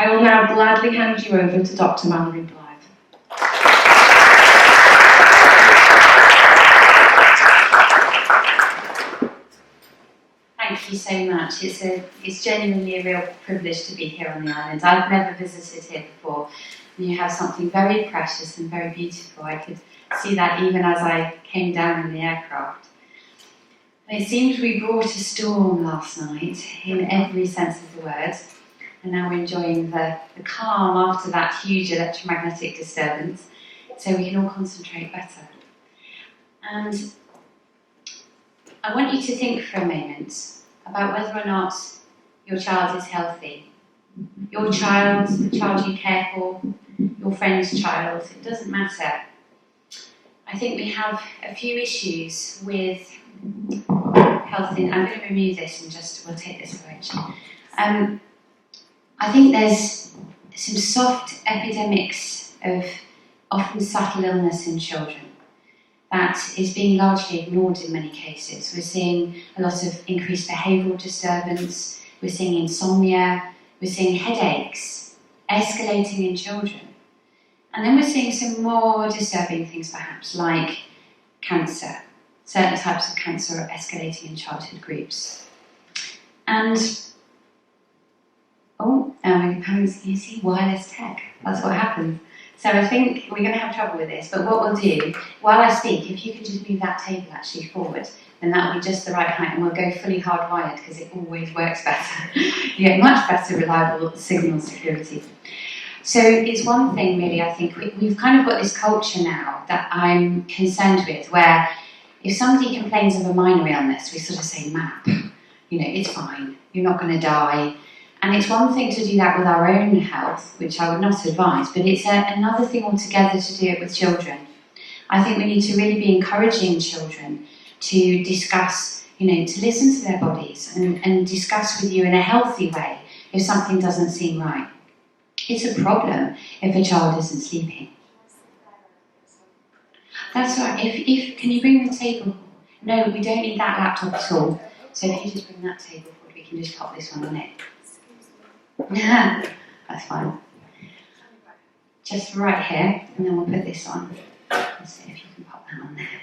I will now gladly hand you over to Dr. Mallery-Blythe. Thank you so much. It's genuinely a real privilege to be here on the island. I've never visited here before. And you have something very precious and very beautiful. I could see that even as I came down in the aircraft. And it seems we brought a storm last night in every sense of the word. And now we're enjoying the calm after that huge electromagnetic disturbance, so we can all concentrate better. And I want you to think for a moment about whether or not your child is healthy. Your child, the child you care for, your friend's child, it doesn't matter. I think we have a few issues with health. I'm going to remove this and we'll take this away. I think there's some soft epidemics of often subtle illness in children that is being largely ignored in many cases. We're seeing a lot of increased behavioural disturbance, we're seeing insomnia, we're seeing headaches escalating in children. And then we're seeing some more disturbing things perhaps, like cancer. Certain types of cancer are escalating in childhood groups. And, you see, wireless tech, that's what happens. So I think we're going to have trouble with this, but what we'll do, while I speak, if you could just move that table actually forward, then that'll be just the right height, and we'll go fully hardwired, because it always works better. You get much better reliable signal security. So it's one thing really, I think, we've kind of got this culture now that I'm concerned with, where if somebody complains of a minor illness, we sort of say, MAP, it's fine, you're not going to die. And it's one thing to do that with our own health, which I would not advise, but it's another thing altogether to do it with children. I think we need to really be encouraging children to discuss, to listen to their bodies and discuss with you in a healthy way if something doesn't seem right. It's a problem if a child isn't sleeping. That's right. Can you bring the table? No, we don't need that laptop at all. So if you just bring that table forward, we can just pop this one on it. That's fine. Just right here, and then we'll put this on. Let's see if you can pop that on there.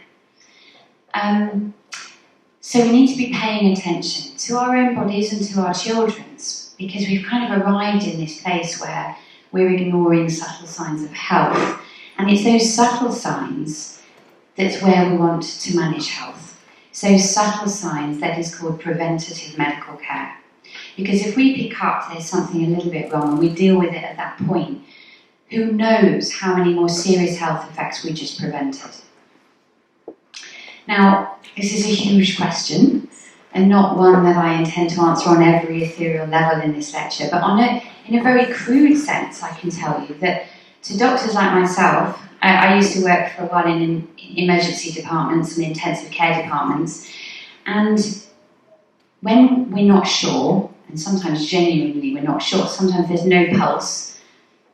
So we need to be paying attention to our own bodies and to our children's, because we've kind of arrived in this place where we're ignoring subtle signs of health. And it's those subtle signs that's where we want to manage health. So subtle signs that is called preventative medical care. Because if we pick up there's something a little bit wrong and we deal with it at that point, who knows how many more serious health effects we just prevented. Now, this is a huge question, and not one that I intend to answer on every ethereal level in this lecture, but in a very crude sense, I can tell you that to doctors like myself, I used to work for a while in emergency departments and intensive care departments, and when we're not sure, and sometimes genuinely we're not sure, sometimes there's no pulse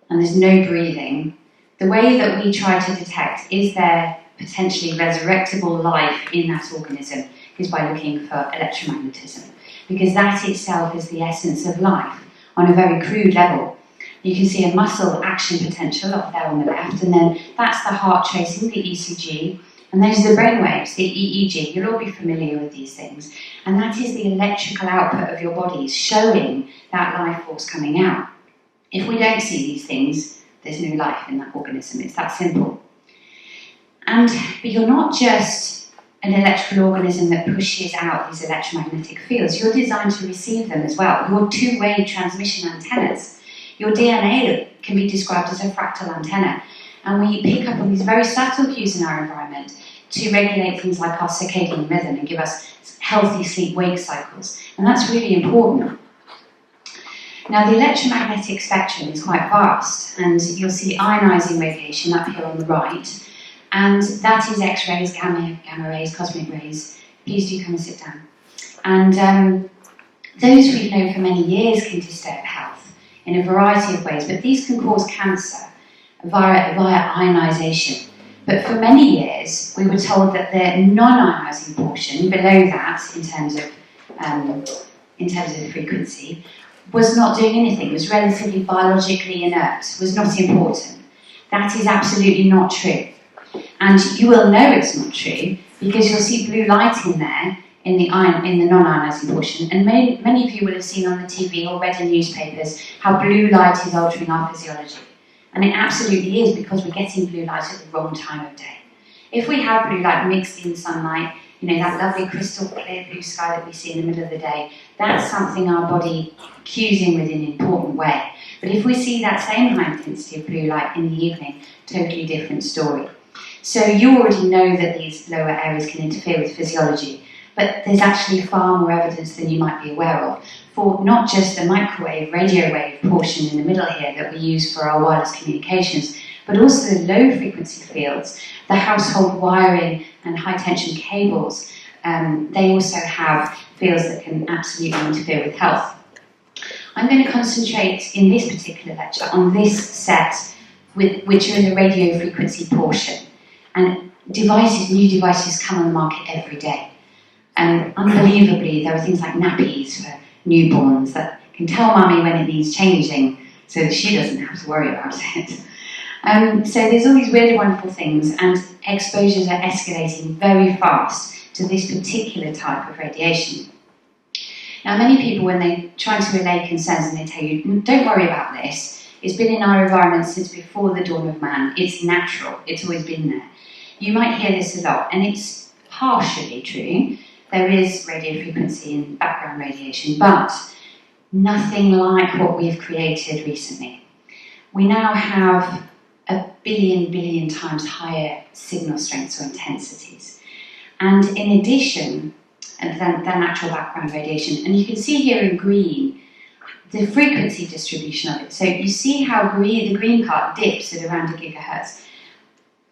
and there's no breathing, the way that we try to detect is there potentially resurrectable life in that organism is by looking for electromagnetism, because that itself is the essence of life on a very crude level. You can see a muscle action potential up there on the left, and then that's the heart tracing, the ECG, and those are the brain waves, the EEG. You'll all be familiar with these things. And that is the electrical output of your bodies showing that life force coming out. If we don't see these things, there's no life in that organism. It's that simple. But you're not just an electrical organism that pushes out these electromagnetic fields. You're designed to receive them as well. You're two-way transmission antennas. Your DNA can be described as a fractal antenna. And we pick up on these very subtle cues in our environment to regulate things like our circadian rhythm and give us healthy sleep-wake cycles. And that's really important. Now, the electromagnetic spectrum is quite vast, and you'll see ionizing radiation up here on the right, and that is X-rays, gamma rays, cosmic rays. Please do come and sit down. And those we've known for many years can disturb health in a variety of ways, but these can cause cancer via ionization. But for many years, we were told that the non-ionizing portion, below that in terms of frequency, was not doing anything, was relatively biologically inert, was not important. That is absolutely not true. And you will know it's not true because you'll see blue light in there in the non-ionising portion. And many of you will have seen on the TV or read in newspapers how blue light is altering our physiology. And it absolutely is, because we're getting blue light at the wrong time of day. If we have blue light mixed in sunlight, that lovely crystal clear blue sky that we see in the middle of the day, that's something our body cues in with in an important way. But if we see that same high intensity of blue light in the evening, totally different story. So you already know that these lower areas can interfere with physiology, but there's actually far more evidence than you might be aware of for not just the microwave, radio wave portion in the middle here that we use for our wireless communications, but also the low frequency fields, the household wiring and high tension cables. They also have fields that can absolutely interfere with health. I'm going to concentrate in this particular lecture on this set, which are in the radio frequency portion. And new devices come on the market every day. And unbelievably, there are things like nappies for newborns that can tell mummy when it needs changing so that she doesn't have to worry about it. So there's all these weird and wonderful things, and exposures are escalating very fast to this particular type of radiation. Now, many people, when they try to relay concerns and they tell you, don't worry about this, it's been in our environment since before the dawn of man, it's natural, it's always been there. You might hear this a lot, and it's partially true. There is radio frequency and background radiation, but nothing like what we've created recently. We now have a billion times higher signal strengths or intensities. And in addition, than natural background radiation, and you can see here in green the frequency distribution of it. So you see how the green part dips at around 1 gigahertz.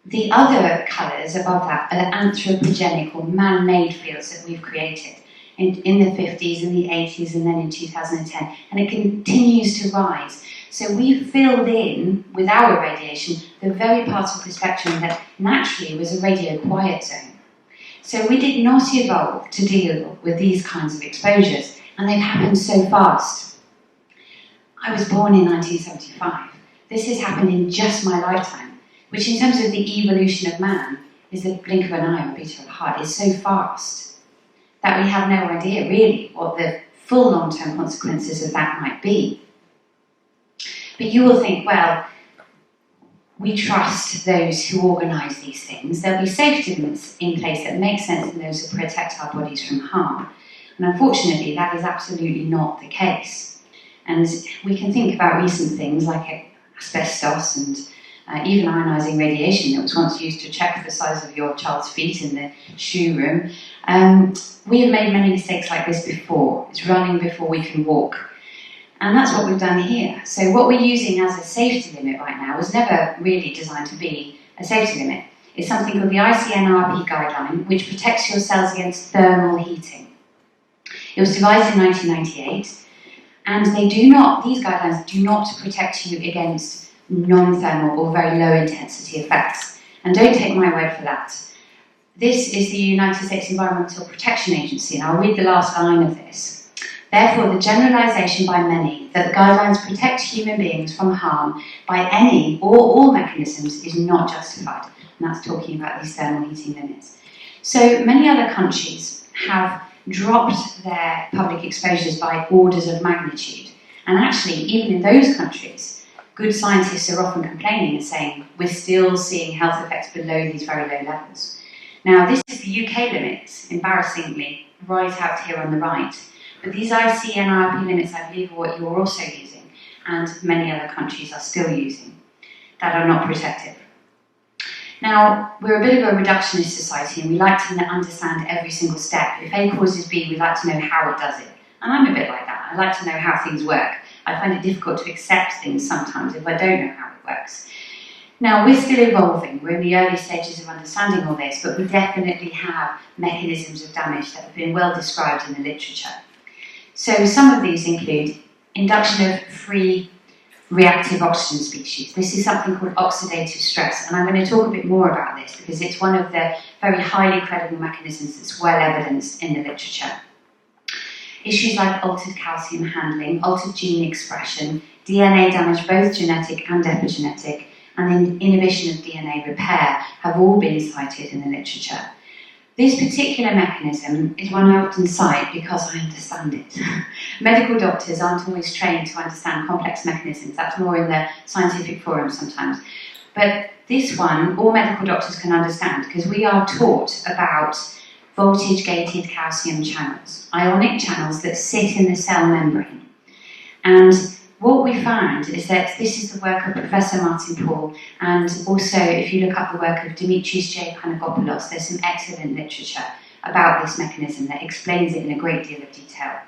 The other colours above that are anthropogenic or man-made fields that we've created in the 50s and the 80s and then in 2010, and it continues to rise. So we've filled in, with our radiation, the very part of the spectrum that naturally was a radio quiet zone. So we did not evolve to deal with these kinds of exposures, and they've happened so fast. I was born in 1975. This has happened in just my lifetime, which in terms of the evolution of man is the blink of an eye or beat of a heart, is so fast that we have no idea really what the full long-term consequences of that might be. But you will think, well, we trust those who organise these things. There'll be safety limits in place that make sense and those that protect our bodies from harm. And unfortunately, that is absolutely not the case. And we can think about recent things like asbestos and even ionising radiation that was once used to check the size of your child's feet in the shoe room. We have made many mistakes like this before. It's running before we can walk. And that's what we've done here. So what we're using as a safety limit right now was never really designed to be a safety limit. It's something called the ICNRP guideline, which protects your cells against thermal heating. It was devised in 1998, and these guidelines do not protect you against non-thermal or very low intensity effects. And don't take my word for that. This is the United States Environmental Protection Agency, and I'll read the last line of this. Therefore, the generalization by many that the guidelines protect human beings from harm by any or all mechanisms is not justified. And that's talking about these thermal heating limits. So many other countries have dropped their public exposures by orders of magnitude. And actually, even in those countries, good scientists are often complaining and saying, we're still seeing health effects below these very low levels. Now, this is the UK limits, embarrassingly, right out here on the right. But these ICNRP limits, I believe, are what you're also using, and many other countries are still using, that are not protective. Now, we're a bit of a reductionist society, and we like to understand every single step. If A causes B, we like to know how it does it. And I'm a bit like that. I like to know how things work. I find it difficult to accept things sometimes if I don't know how it works. Now, we're still evolving. We're in the early stages of understanding all this, but we definitely have mechanisms of damage that have been well described in the literature. So some of these include induction of free reactive oxygen species. This is something called oxidative stress, and I'm going to talk a bit more about this because it's one of the very highly credible mechanisms that's well evidenced in the literature. Issues like altered calcium handling, altered gene expression, DNA damage, both genetic and epigenetic, and then inhibition of DNA repair have all been cited in the literature. This particular mechanism is one I often cite because I understand it. Medical doctors aren't always trained to understand complex mechanisms. That's more in the scientific forum sometimes. But this one, all medical doctors can understand because we are taught about voltage-gated calcium channels, ionic channels that sit in the cell membrane. And what we found is that this is the work of Professor Martin Paul, and also if you look up the work of Dimitris J. Panagopoulos, there's some excellent literature about this mechanism that explains it in a great deal of detail.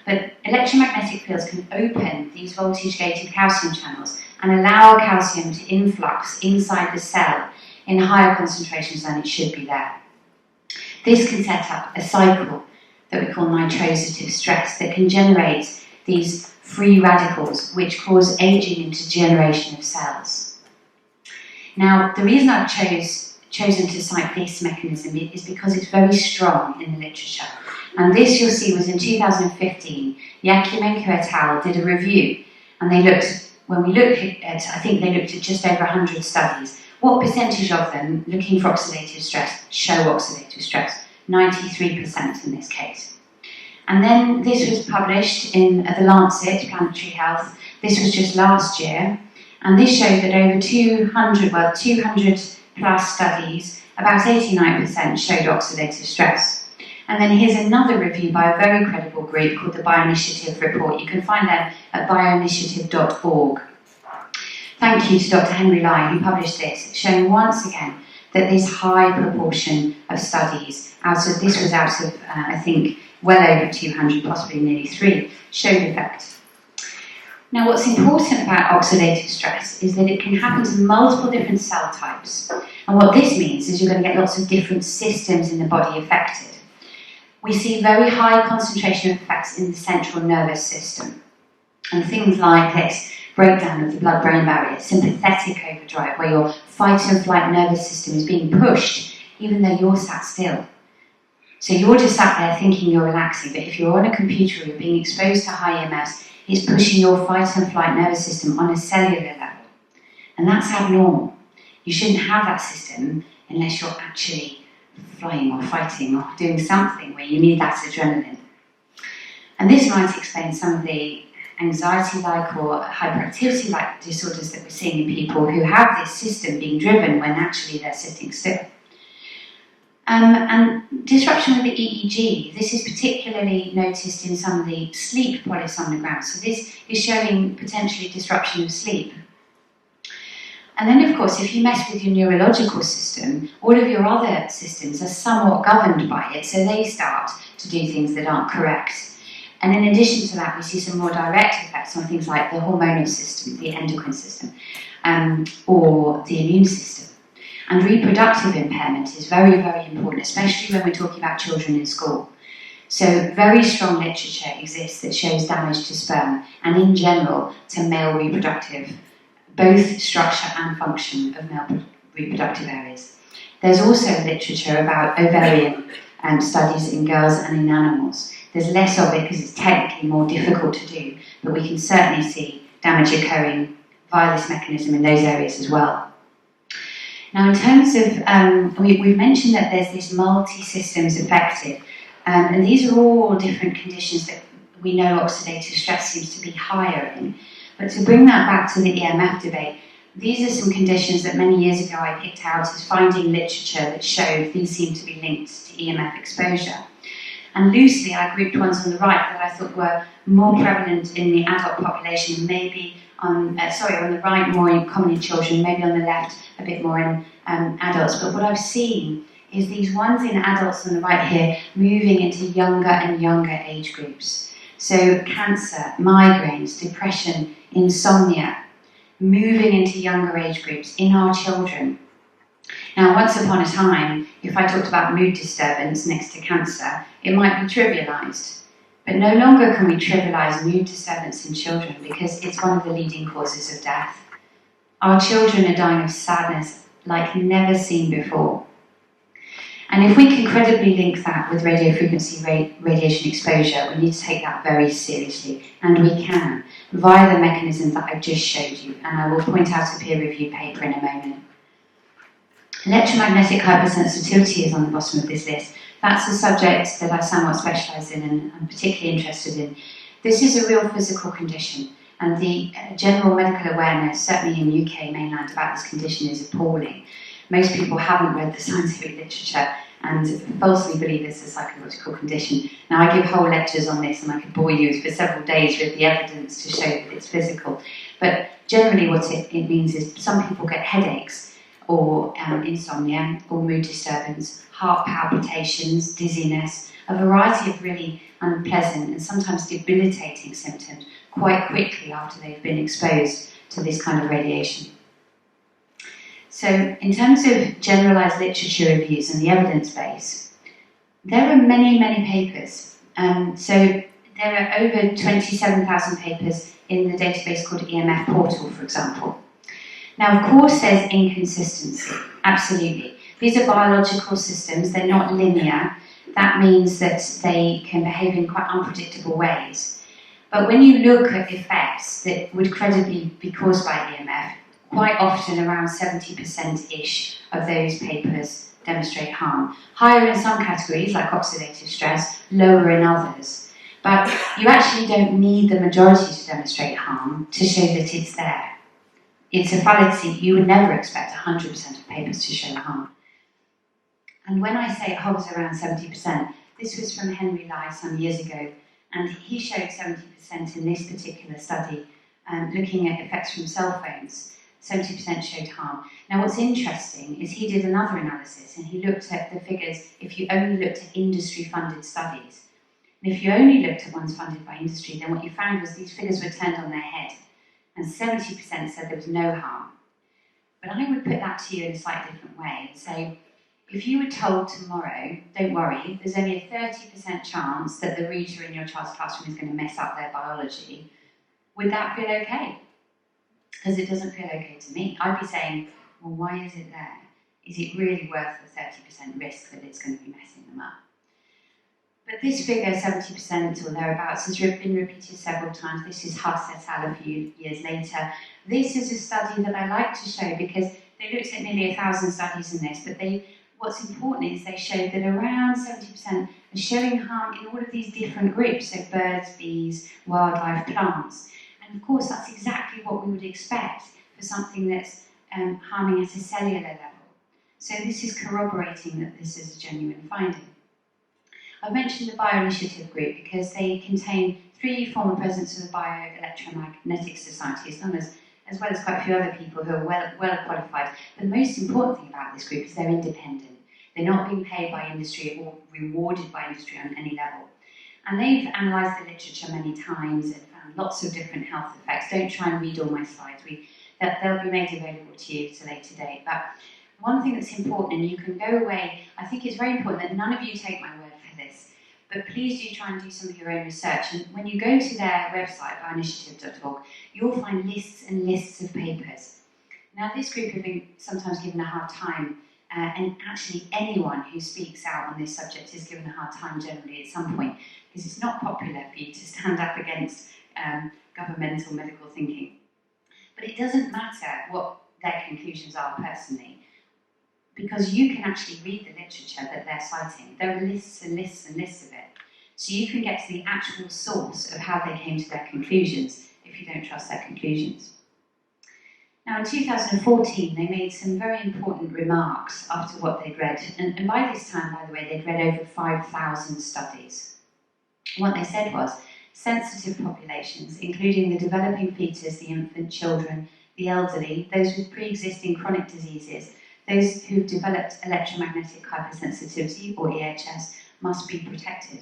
But electromagnetic fields can open these voltage-gated calcium channels and allow calcium to influx inside the cell in higher concentrations than it should be there. This can set up a cycle that we call nitrosative stress that can generate these free radicals which cause aging and degeneration of cells. Now, the reason I've chosen to cite this mechanism is because it's very strong in the literature. And this, you'll see, was in 2015. Yakimenko et al. Did a review, and they looked, when we looked at, I think they looked at just over 100 studies. What percentage of them, looking for oxidative stress, show oxidative stress? 93% in this case. And then this was published in The Lancet, Planetary Health. This was just last year. And this showed that over 200 plus studies, about 89% showed oxidative stress. And then here's another review by a very credible group called the Bioinitiative Report. You can find them at bioinitiative.org. Thank you to Dr. Henry Lai, who published this, showing once again that this high proportion of studies, this was out of, I think, well over 200, possibly nearly 3, showed effect. Now, what's important about oxidative stress is that it can happen to multiple different cell types. And what this means is you're going to get lots of different systems in the body affected. We see very high concentration of effects in the central nervous system. And things like this breakdown of the blood-brain barrier, sympathetic overdrive, where your fight and flight nervous system is being pushed even though you're sat still. So you're just sat there thinking you're relaxing, but if you're on a computer or you're being exposed to high EMFs, it's pushing your fight and flight nervous system on a cellular level. And that's abnormal. You shouldn't have that system unless you're actually flying or fighting or doing something where you need that adrenaline. And this might explain some of the anxiety-like or hyperactivity-like disorders that we're seeing in people who have this system being driven when actually they're sitting still. And disruption with the EEG, this is particularly noticed in some of the sleep polysomnograms. So this is showing potentially disruption of sleep. And then, of course, if you mess with your neurological system, all of your other systems are somewhat governed by it, so they start to do things that aren't correct. And in addition to that, we see some more direct effects on things like the hormonal system, the endocrine system, or the immune system. And reproductive impairment is very, very important, especially when we're talking about children in school. So very strong literature exists that shows damage to sperm and in general to male reproductive, both structure and function of male reproductive areas. There's also literature about ovarian studies in girls and in animals. There's less of it because it's technically more difficult to do, but we can certainly see damage occurring via this mechanism in those areas as well. Now, in terms of, we've mentioned that there's this multi-systems affected, and these are all different conditions that we know oxidative stress seems to be higher in. But to bring that back to the EMF debate, these are some conditions that many years ago I picked out as finding literature that showed these seem to be linked to EMF exposure. And loosely, I grouped ones on the right that I thought were more prevalent in the adult population, maybe on the right more common in children, maybe on the left a bit more in adults. But what I've seen is these ones in adults on the right here moving into younger and younger age groups. So cancer, migraines, depression, insomnia, moving into younger age groups in our children. Now, once upon a time, if I talked about mood disturbance next to cancer, it might be trivialised. But no longer can we trivialise mood disturbance in children because it's one of the leading causes of death. Our children are dying of sadness like never seen before. And if we can credibly link that with radio frequency radiation exposure, we need to take that very seriously, and we can, via the mechanism that I've just showed you, and I will point out a peer-reviewed paper in a moment. Electromagnetic hypersensitivity is on the bottom of this list. That's a subject that I somewhat specialise in and I'm particularly interested in. This is a real physical condition, and the general medical awareness, certainly in UK mainland, about this condition is appalling. Most people haven't read the scientific literature and falsely believe it's a psychological condition. Now, I give whole lectures on this and I could bore you for several days with the evidence to show that it's physical. But generally what it means is some people get headaches or insomnia or mood disturbance, heart palpitations, dizziness, a variety of really unpleasant and sometimes debilitating symptoms quite quickly after they've been exposed to this kind of radiation. So, in terms of generalised literature reviews and the evidence base, there are many, many papers. So, there are over 27,000 papers in the database called EMF Portal, for example. Now, of course, there's inconsistency, absolutely. These are biological systems, they're not linear. That means that they can behave in quite unpredictable ways. But when you look at effects that would credibly be caused by EMF, quite often around 70%-ish of those papers demonstrate harm. Higher in some categories, like oxidative stress, lower in others. But you actually don't need the majority to demonstrate harm to show that it's there. It's a fallacy. You would never expect 100% of papers to show harm. And when I say it hovers around 70%, this was from Mallery-Blythe some years ago, and he showed 70% in this particular study, looking at effects from cell phones. 70% showed harm. Now what's interesting is he did another analysis and he looked at the figures if you only looked at industry-funded studies. And if you only looked at ones funded by industry, then what you found was these figures were turned on their head and 70% said there was no harm. But I would put that to you in a slightly different way and say, if you were told tomorrow, don't worry, there's only a 30% chance that the reader in your child's classroom is going to mess up their biology, would that feel okay? Because it doesn't feel okay to me. I'd be saying, well, why is it there? Is it really worth the 30% risk that it's going to be messing them up? But this figure, 70% or thereabouts, has been repeated several times. This is Huss et al. A few years later. This is a study that I like to show because they looked at nearly 1,000 studies in this, but what's important is they showed that around 70% are showing harm in all of these different groups, so birds, bees, wildlife, plants. And of course, that's exactly what we would expect for something that's harming at a cellular level. So this is corroborating that this is a genuine finding. I've mentioned the Bioinitiative group because they contain 3 former presidents of the Bioelectromagnetic Society, as well as quite a few other people who are well qualified. But the most important thing about this group is they're independent. They're not being paid by industry or rewarded by industry on any level. And they've analysed the literature many times and found lots of different health effects. Don't try and read all my slides. They'll be made available to you at a later date. But one thing that's important, and you can go away, I think it's very important that none of you take my word for this, but please do try and do some of your own research. And when you go to their website, bioinitiative.org, you'll find lists and lists of papers. Now, this group have been sometimes given a hard time, and actually anyone who speaks out on this subject is given a hard time generally at some point, because it's not popular for you to stand up against governmental medical thinking. But it doesn't matter what their conclusions are personally, because you can actually read the literature that they're citing. There are lists and lists and lists of it. So you can get to the actual source of how they came to their conclusions if you don't trust their conclusions. Now in 2014 they made some very important remarks after what they'd read, and by this time, by the way, they'd read over 5,000 studies. What they said was, sensitive populations, including the developing fetus, the infant, children, the elderly, those with pre-existing chronic diseases, those who've developed electromagnetic hypersensitivity, or EHS, must be protected.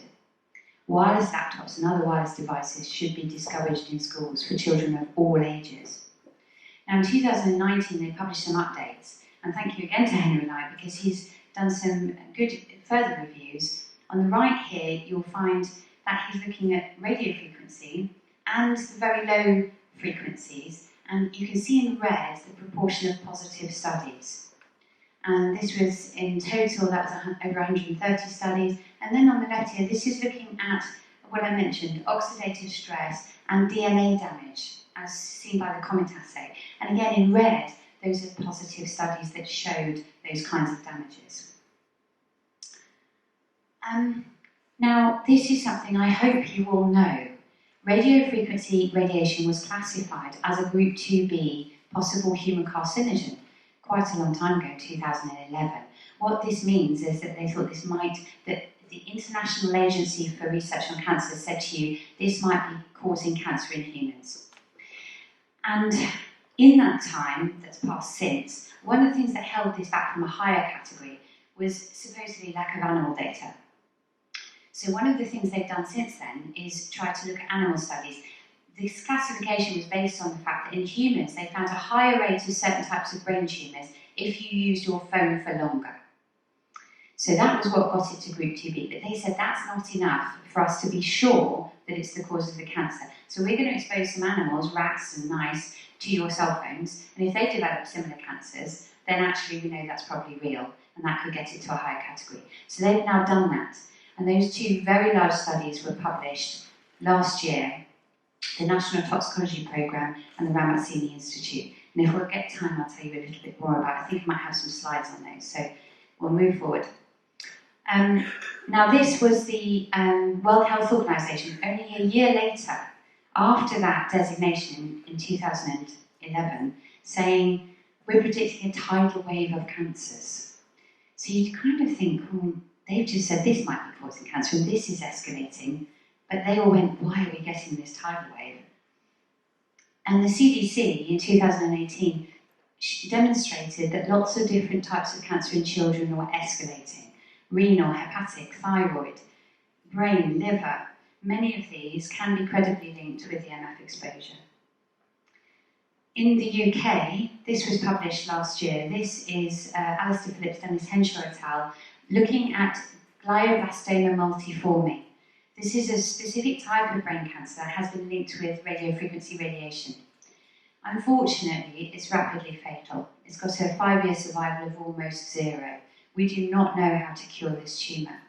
Wireless laptops and other wireless devices should be discouraged in schools for children of all ages. Now in 2019 they published some updates, and thank you again to Mallery-Blythe because he's done some good further reviews. On the right here you'll find that he's looking at radio frequency and the very low frequencies, and you can see in red the proportion of positive studies. And this was in total, that was over 130 studies. And then on the left here, this is looking at what I mentioned, oxidative stress and DNA damage, as seen by the comment assay. And again, in red, those are positive studies that showed those kinds of damages. Now, this is something I hope you all know. Radiofrequency radiation was classified as a Group 2B possible human carcinogen quite a long time ago, 2011. What this means is that they thought that the International Agency for Research on Cancer said to you, this might be causing cancer in humans. And in that time that's passed since, one of the things that held this back from a higher category was supposedly lack of animal data. So one of the things they've done since then is try to look at animal studies. This classification was based on the fact that in humans they found a higher rate of certain types of brain tumours if you used your phone for longer. So that was what got it to Group 2B, but they said that's not enough for us to be sure that it's the cause of the cancer. So we're going to expose some animals, rats and mice, to your cell phones, and if they develop similar cancers, then actually we know that's probably real, and that could get it to a higher category. So they've now done that, and those two very large studies were published last year, the National Toxicology Programme and the Ramazzini Institute. And if we'll get time, I'll tell you a little bit more about it. I think I might have some slides on those, so we'll move forward. Now this was the World Health Organization only a year later, after that designation in 2011, saying we're predicting a tidal wave of cancers. So you kind of think, they've just said this might be causing cancer and this is escalating, but they all went, why are we getting this tidal wave? And the CDC in 2018 demonstrated that lots of different types of cancer in children were escalating. Renal, hepatic, thyroid, brain, liver. Many of these can be credibly linked with the MF exposure. In the UK, this was published last year. This is Alistair Phillips, Dennis Henshaw et al., looking at glioblastoma multiforme. This is a specific type of brain cancer that has been linked with radiofrequency radiation. Unfortunately, it's rapidly fatal. It's got a 5-year survival of almost 0. We do not know how to cure this tumour.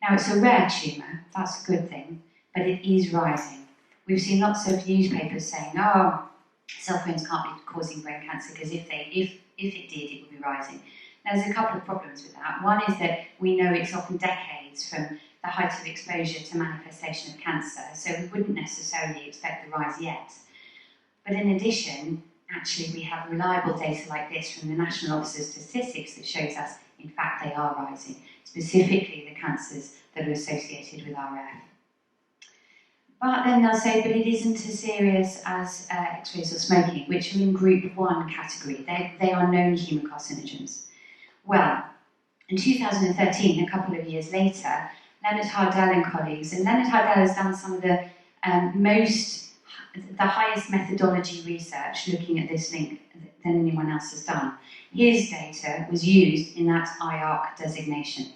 Now, it's a rare tumour, that's a good thing, but it is rising. We've seen lots of newspapers saying, oh, cell phones can't be causing brain cancer because if it did, it would be rising. Now, there's a couple of problems with that. One is that we know it's often decades from the height of exposure to manifestation of cancer, so we wouldn't necessarily expect the rise yet. But in addition, actually, we have reliable data like this from the National Office of Statistics that shows us, in fact, they are rising, specifically the cancers that are associated with RF. But then they'll say, but it isn't as serious as X-rays or smoking, which are in Group 1 category. They are known human carcinogens. Well, in 2013, a couple of years later, Leonard Hardell and colleagues, and Leonard Hardell has done some of the highest methodology research looking at this link than anyone else has done. His data was used in that IARC designation.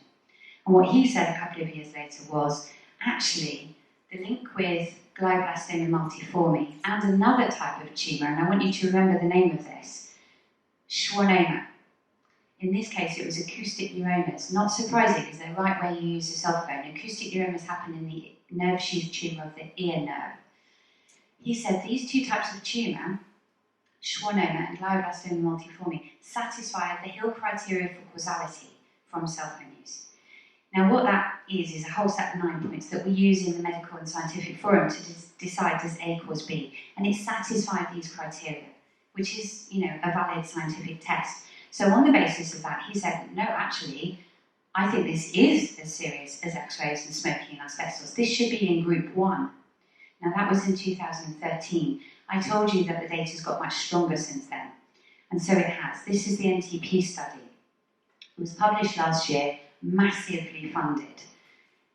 And what he said a couple of years later was, actually, the link with glioblastoma multiforme and another type of tumour, and I want you to remember the name of this, schwannoma. In this case, it was acoustic neuromas. Not surprising, because they're right where you use a cell phone. Acoustic neuromas happen in the nerve sheath tumour of the ear nerve. He said these two types of tumour, schwannoma and glioblastoma multiforme, satisfy the Hill criteria for causality from cell phone use. Now, what that is a whole set of 9 points that we use in the medical and scientific forum to decide does A cause B, and it satisfied these criteria, which is, a valid scientific test. So on the basis of that, he said, no, actually, I think this is as serious as X-rays and smoking and asbestos. This should be in Group 1. Now, that was in 2013. I told you that the data's got much stronger since then, and so it has. This is the NTP study. It was published last year, massively funded.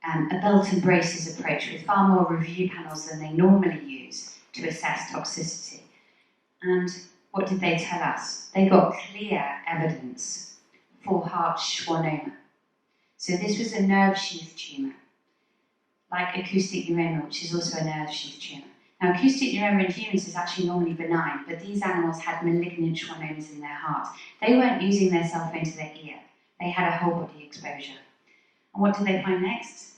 A belt and braces approach with far more review panels than they normally use to assess toxicity. And what did they tell us? They got clear evidence for heart schwannoma. So this was a nerve sheath tumour, like acoustic neuroma, which is also a nerve sheath tumour. Now, acoustic neuroma in humans is actually normally benign, but these animals had malignant schwannomas in their heart. They weren't using their cell phone to their ear. They had a whole body exposure. And what did they find next?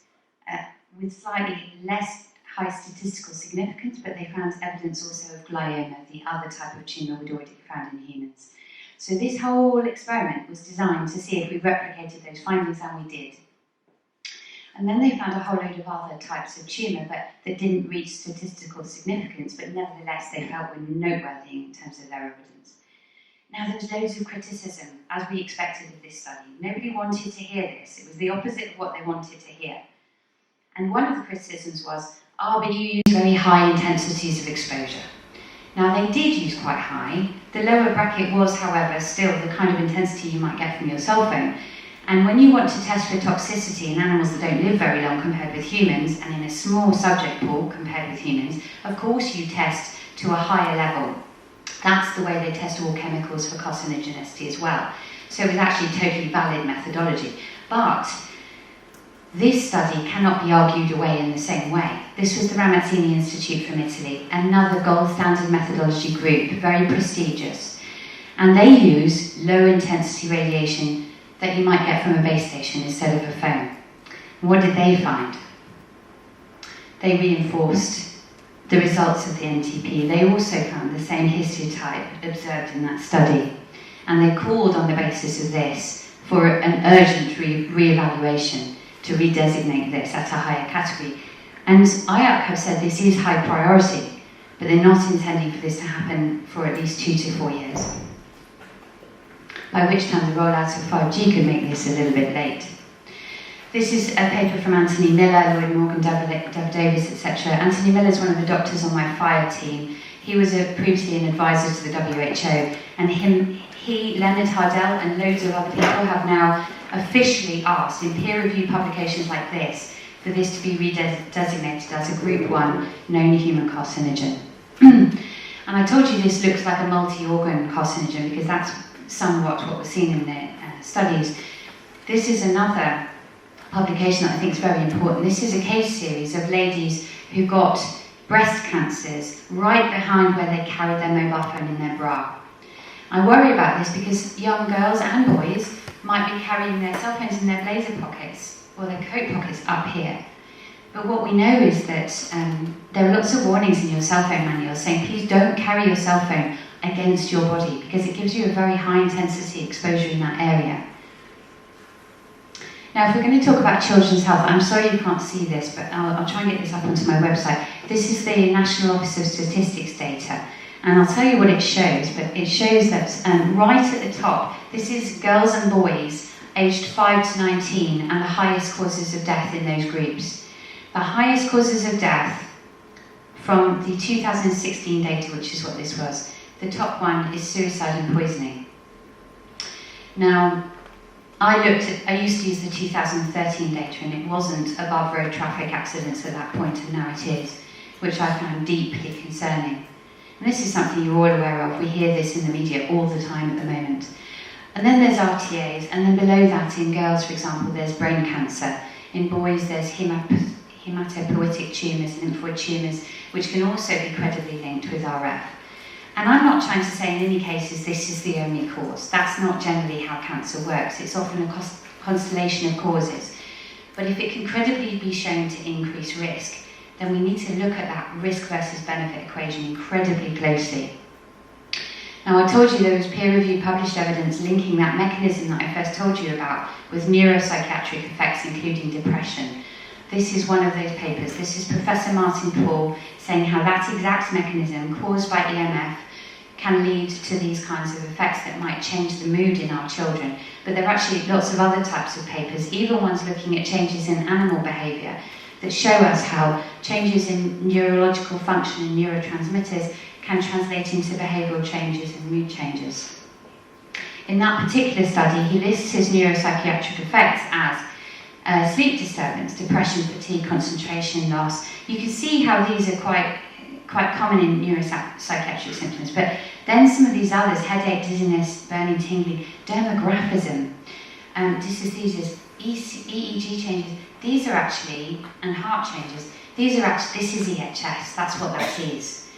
With slightly less high statistical significance, but they found evidence also of glioma, the other type of tumour we'd already found in humans. So this whole experiment was designed to see if we replicated those findings, and we did. And then they found a whole load of other types of tumour that didn't reach statistical significance, but nevertheless they felt were noteworthy in terms of their evidence. Now, there was loads of criticism, as we expected of this study. Nobody wanted to hear this. It was the opposite of what they wanted to hear. And one of the criticisms was, but you use very high intensities of exposure. Now, they did use quite high. The lower bracket was, however, still the kind of intensity you might get from your cell phone. And when you want to test for toxicity in animals that don't live very long compared with humans, and in a small subject pool compared with humans, of course you test to a higher level. That's the way they test all chemicals for carcinogenicity as well. So it was actually a totally valid methodology. But this study cannot be argued away in the same way. This was the Ramazzini Institute from Italy, another gold standard methodology group, very prestigious. And they use low intensity radiation that you might get from a base station instead of a phone. What did they find? They reinforced the results of the NTP. They also found the same histotype observed in that study. And they called on the basis of this for an urgent re-evaluation to redesignate this at a higher category. And IARC have said this is high priority, but they're not intending for this to happen for at least 2 to 4 years. By which time the rollout of 5G could make this a little bit late. This is a paper from Anthony Miller, Lloyd Morgan, David Davis, etc. Anthony Miller is one of the doctors on my PHIRE team. He was previously an advisor to the WHO, and he, Leonard Hardell, and loads of other people have now officially asked in peer-reviewed publications like this for this to be redesignated as a Group 1 known human carcinogen. And I told you this looks like a multi-organ carcinogen because that's somewhat what was seen in the studies. This is another publication that I think is very important. This is a case series of ladies who got breast cancers right behind where they carried their mobile phone in their bra. I worry about this because young girls and boys might be carrying their cell phones in their blazer pockets or their coat pockets up here. But what we know is that there are lots of warnings in your cell phone manual saying please don't carry your cell phone against your body because it gives you a very high intensity exposure in that area. Now, if we're going to talk about children's health, I'm sorry you can't see this, but I'll try and get this up onto my website. This is the National Office of Statistics data, and I'll tell you what it shows, but it shows that right at the top, this is girls and boys aged 5 to 19 and the highest causes of death in those groups. The highest causes of death from the 2016 data, which is what this was, the top one is suicide and poisoning. Now, I used to use the 2013 data and it wasn't above road traffic accidents at that point, and now it is, which I found deeply concerning. And this is something you're all aware of. We hear this in the media all the time at the moment. And then there's RTAs, and then below that in girls, for example, there's brain cancer. In boys, there's hematopoietic tumours, lymphoid tumours, which can also be credibly linked with RF. And I'm not trying to say in any cases this is the only cause. That's not generally how cancer works. It's often a constellation of causes. But if it can credibly be shown to increase risk, then we need to look at that risk versus benefit equation incredibly closely. Now, I told you there was peer-reviewed published evidence linking that mechanism that I first told you about with neuropsychiatric effects, including depression. This is one of those papers. This is Professor Martin Paul saying how that exact mechanism caused by EMF can lead to these kinds of effects that might change the mood in our children. But there are actually lots of other types of papers, even ones looking at changes in animal behaviour, that show us how changes in neurological function and neurotransmitters can translate into behavioural changes and mood changes. In that particular study, he lists his neuropsychiatric effects as sleep disturbance, depression, fatigue, concentration loss. You can see how these are quite common in neuropsychiatric symptoms, but then some of these others, headache, dizziness, burning, tingling, dermographism, dysesthesias, EEG changes, these are actually, and heart changes, these are actually, this is EHS, that's what that is.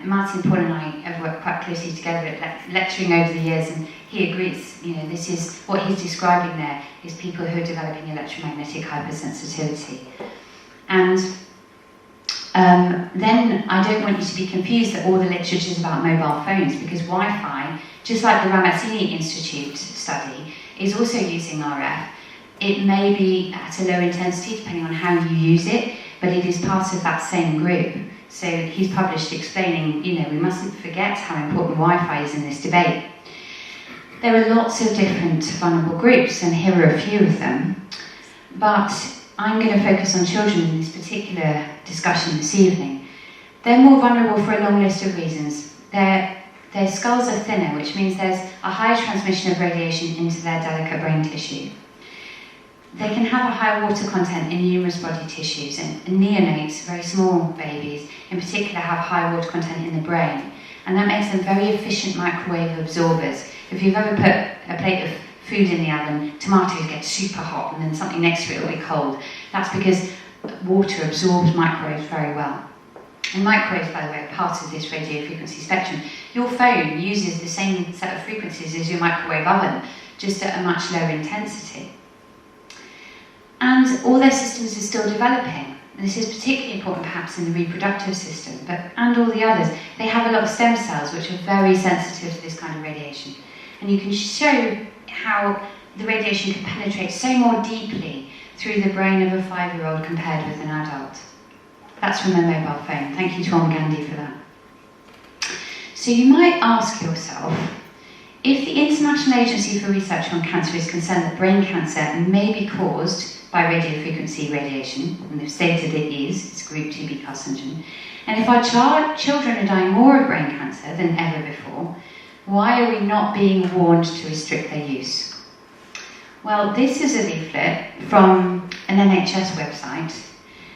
Martin, Paul and I have worked quite closely together at lecturing over the years, and he agrees, this is, what he's describing there is people who are developing electromagnetic hypersensitivity. And then I don't want you to be confused that all the literature is about mobile phones, because Wi-Fi, just like the Ramazzini Institute study, is also using RF. It may be at a low intensity, depending on how you use it, but it is part of that same group. So he's published explaining, we mustn't forget how important Wi-Fi is in this debate. There are lots of different vulnerable groups, and here are a few of them. But I'm going to focus on children in this particular discussion this evening. They're more vulnerable for a long list of reasons. Their skulls are thinner, which means there's a higher transmission of radiation into their delicate brain tissue. They can have a higher water content in numerous body tissues, and neonates, very small babies, in particular have high water content in the brain, and that makes them very efficient microwave absorbers. If you've ever put a plate of food in the oven, tomatoes get super hot and then something next to it will be cold. That's because water absorbs microwaves very well. And microwaves, by the way, are part of this radio frequency spectrum. Your phone uses the same set of frequencies as your microwave oven, just at a much lower intensity. And all their systems are still developing. And this is particularly important perhaps in the reproductive system, and all the others. They have a lot of stem cells which are very sensitive to this kind of radiation. And you can show how the radiation can penetrate so more deeply through the brain of a 5-year-old compared with an adult. That's from a mobile phone. Thank you to Om Gandhi for that. So you might ask yourself, if the International Agency for Research on Cancer is concerned that brain cancer may be caused by radiofrequency radiation, and they've stated it is, it's group 2B carcinogen, and if our children are dying more of brain cancer than ever before, why are we not being warned to restrict their use? Well, this is a leaflet from an NHS website,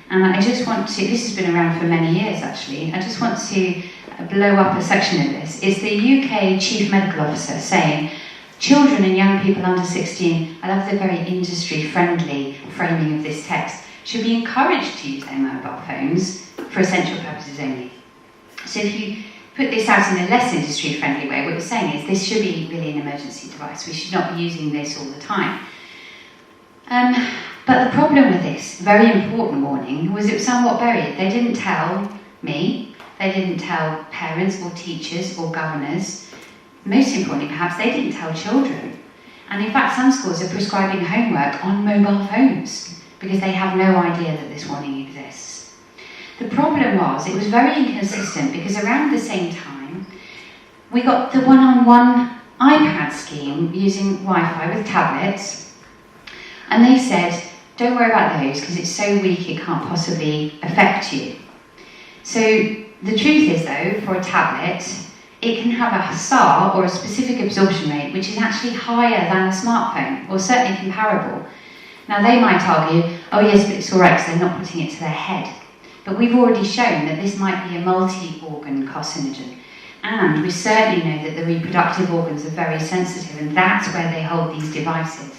and I just want to, this has been around for many years actually, I just want to blow up a section of this. It's the UK Chief Medical Officer saying, children and young people under 16, I love the very industry-friendly framing of this text, should be encouraged to use their mobile phones for essential purposes only. So if you put this out in a less industry-friendly way, what you're saying is this should be really an emergency device. We should not be using this all the time. But the problem with this very important warning was it was somewhat buried. They didn't tell me, they didn't tell parents or teachers or governors. Most importantly, perhaps, they didn't tell children. And in fact, some schools are prescribing homework on mobile phones because they have no idea that this warning exists. The problem was, it was very inconsistent because around the same time, we got the one-on-one iPad scheme using Wi-Fi with tablets, and they said, don't worry about those because it's so weak it can't possibly affect you. So the truth is though, for a tablet, it can have a SAR, or a specific absorption rate, which is actually higher than a smartphone, or certainly comparable. Now they might argue, oh yes, but it's all right because they're not putting it to their head. But we've already shown that this might be a multi-organ carcinogen. And we certainly know that the reproductive organs are very sensitive, and that's where they hold these devices,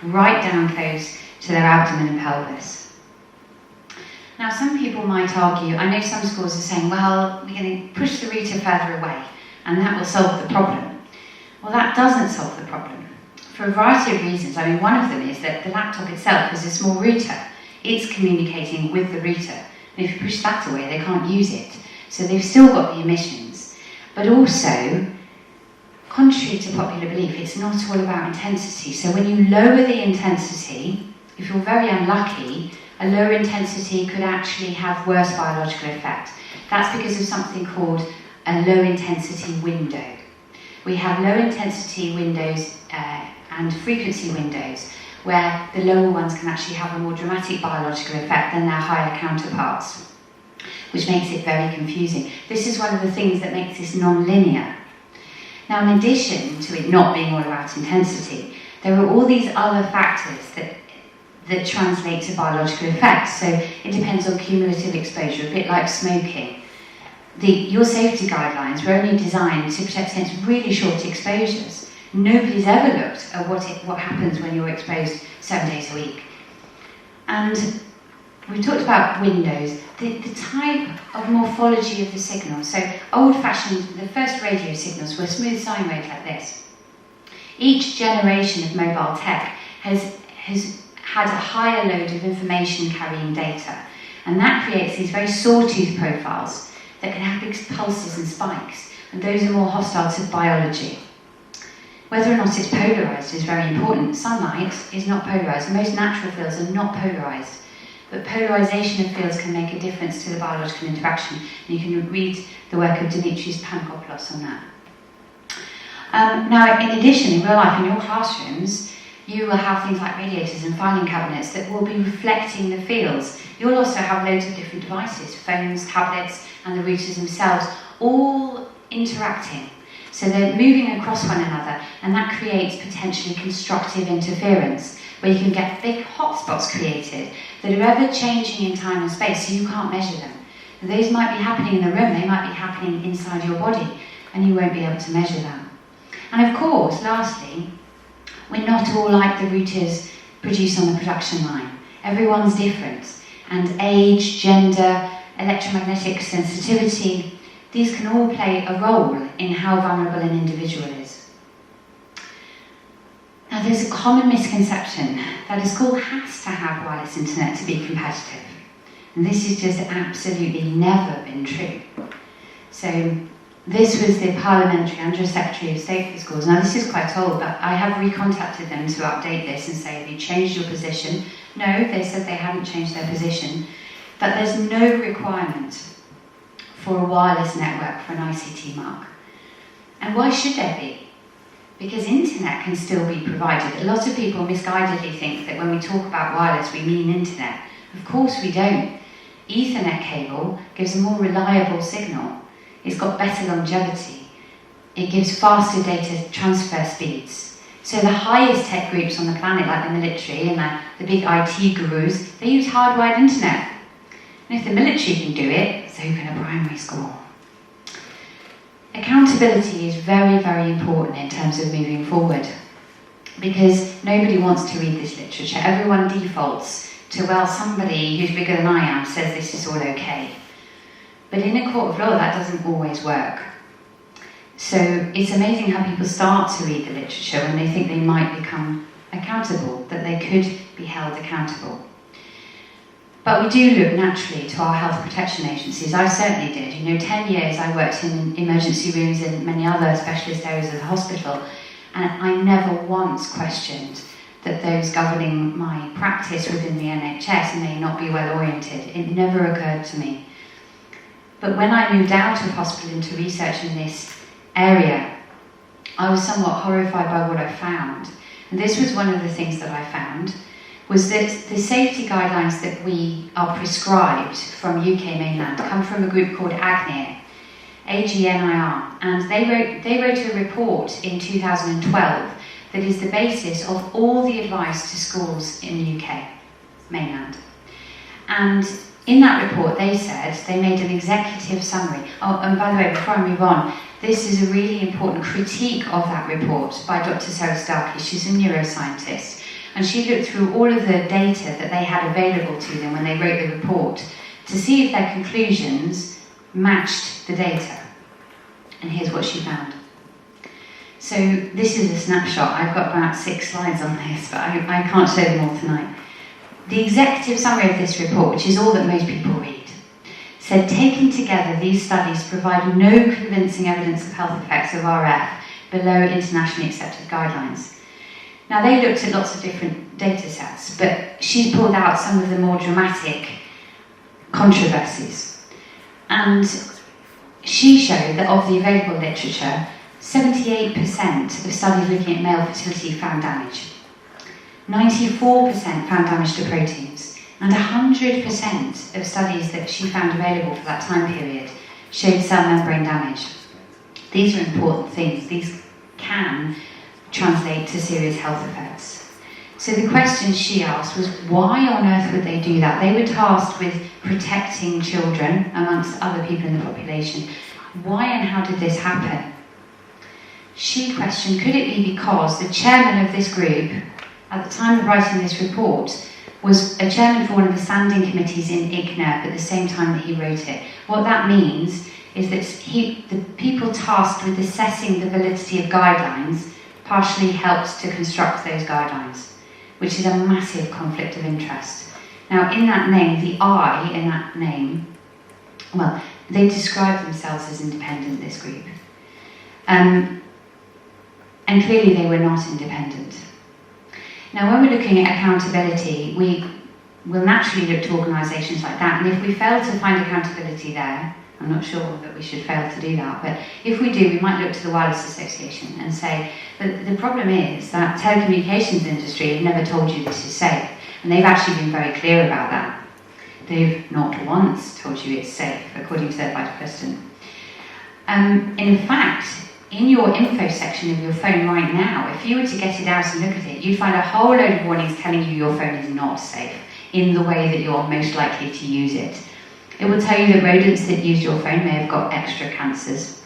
right down close to their abdomen and pelvis. Now some people might argue, I know some schools are saying, well, we're going to push the router further away, and that will solve the problem. Well, that doesn't solve the problem, for a variety of reasons. I mean, one of them is that the laptop itself is a small router. It's communicating with the router, and if you push that away, they can't use it. So they've still got the emissions. But also, contrary to popular belief, it's not all about intensity. So when you lower the intensity, if you're very unlucky, a lower intensity could actually have worse biological effect. That's because of something called a low intensity window. We have low intensity windows and frequency windows where the lower ones can actually have a more dramatic biological effect than their higher counterparts, which makes it very confusing. This is one of the things that makes this non-linear. Now, in addition to it not being all about intensity, there are all these other factors that translate to biological effects. So it depends on cumulative exposure, a bit like smoking. Your safety guidelines were only designed to protect against really short exposures. Nobody's ever looked at what happens when you're exposed 7 days a week. And we talked about windows, the type of morphology of the signal. So old-fashioned, the first radio signals were smooth sine waves like this. Each generation of mobile tech has had a higher load of information carrying data, and that creates these very sawtooth profiles that can have big pulses and spikes, and those are more hostile to biology. Whether or not it's polarised is very important. Sunlight is not polarised. Most natural fields are not polarised. But polarisation of fields can make a difference to the biological interaction. And you can read the work of Dimitris Pankopoulos on that. Now, in addition, in real life, in your classrooms, you will have things like radiators and filing cabinets that will be reflecting the fields. You'll also have loads of different devices, phones, tablets, and the routers themselves, all interacting. So they're moving across one another, and that creates potentially constructive interference, where you can get big hotspots created that are ever changing in time and space, so you can't measure them. And those might be happening in the room, they might be happening inside your body, and you won't be able to measure them. And of course, lastly, we're not all like the routers produced on the production line. Everyone's different, and age, gender, electromagnetic sensitivity, these can all play a role in how vulnerable an individual is. Now, there's a common misconception that a school has to have wireless internet to be competitive. And this has just absolutely never been true. So, this was the Parliamentary Undersecretary of State for Schools. Now, this is quite old, but I have recontacted them to update this and say, have you changed your position? No, they said they hadn't changed their position. But there's no requirement for a wireless network for an ICT mark. And why should there be? Because internet can still be provided. A lot of people misguidedly think that when we talk about wireless, we mean internet. Of course we don't. Ethernet cable gives a more reliable signal. It's got better longevity. It gives faster data transfer speeds. So the highest tech groups on the planet, like the military and the big IT gurus, they use hardwired internet. And if the military can do it, so can a primary school. Accountability is very, very important in terms of moving forward, because nobody wants to read this literature. Everyone defaults to, well, somebody who's bigger than I am says this is all okay. But in a court of law, that doesn't always work. So it's amazing how people start to read the literature when they think they might become accountable, that they could be held accountable. But we do look naturally to our health protection agencies. I certainly did. 10 years I worked in emergency rooms and many other specialist areas of the hospital, and I never once questioned that those governing my practice within the NHS may not be well oriented. It never occurred to me. But when I moved out of hospital into research in this area, I was somewhat horrified by what I found. And this was one of the things that I found, was that the safety guidelines that we are prescribed from UK mainland come from a group called AGNIR, AGNIR, and they wrote a report in 2012 that is the basis of all the advice to schools in the UK mainland. And in that report they said, they made an executive summary. Oh, and by the way, before I move on, this is a really important critique of that report by Dr. Sarah Starkey. She's a neuroscientist. And she looked through all of the data that they had available to them when they wrote the report to see if their conclusions matched the data. And here's what she found. So this is a snapshot. I've got about 6 slides on this, but I can't show them all tonight. The executive summary of this report, which is all that most people read, said, taken together, these studies provide no convincing evidence of health effects of RF below internationally accepted guidelines. Now, they looked at lots of different data sets, but she's pulled out some of the more dramatic controversies. And she showed that of the available literature, 78% of studies looking at male fertility found damage. 94% found damage to proteins. And 100% of studies that she found available for that time period showed cell membrane damage. These are important things. These can translate to serious health effects. So the question she asked was, why on earth would they do that? They were tasked with protecting children amongst other people in the population. Why and how did this happen? she questioned, could it be because the chairman of this group, at the time of writing this report, was a chairman for one of the standing committees in ICNIRP at the same time that he wrote it. What that means is that the people tasked with assessing the validity of guidelines partially helped to construct those guidelines, which is a massive conflict of interest. Now, in that name, the I in that name, well, they describe themselves as independent, this group. And clearly they were not independent. Now, when we're looking at accountability, we will naturally look to organisations like that, and if we fail to find accountability there, I'm not sure that we should fail to do that, but if we do, we might look to the Wireless Association and say that the problem is that telecommunications industry have never told you this is safe, and they've actually been very clear about that. They've not once told you it's safe, according to their Vice President. In fact, in your info section of your phone right now, if you were to get it out and look at it, you'd find a whole load of warnings telling you your phone is not safe in the way that you're most likely to use it. It will tell you that rodents that use your phone may have got extra cancers.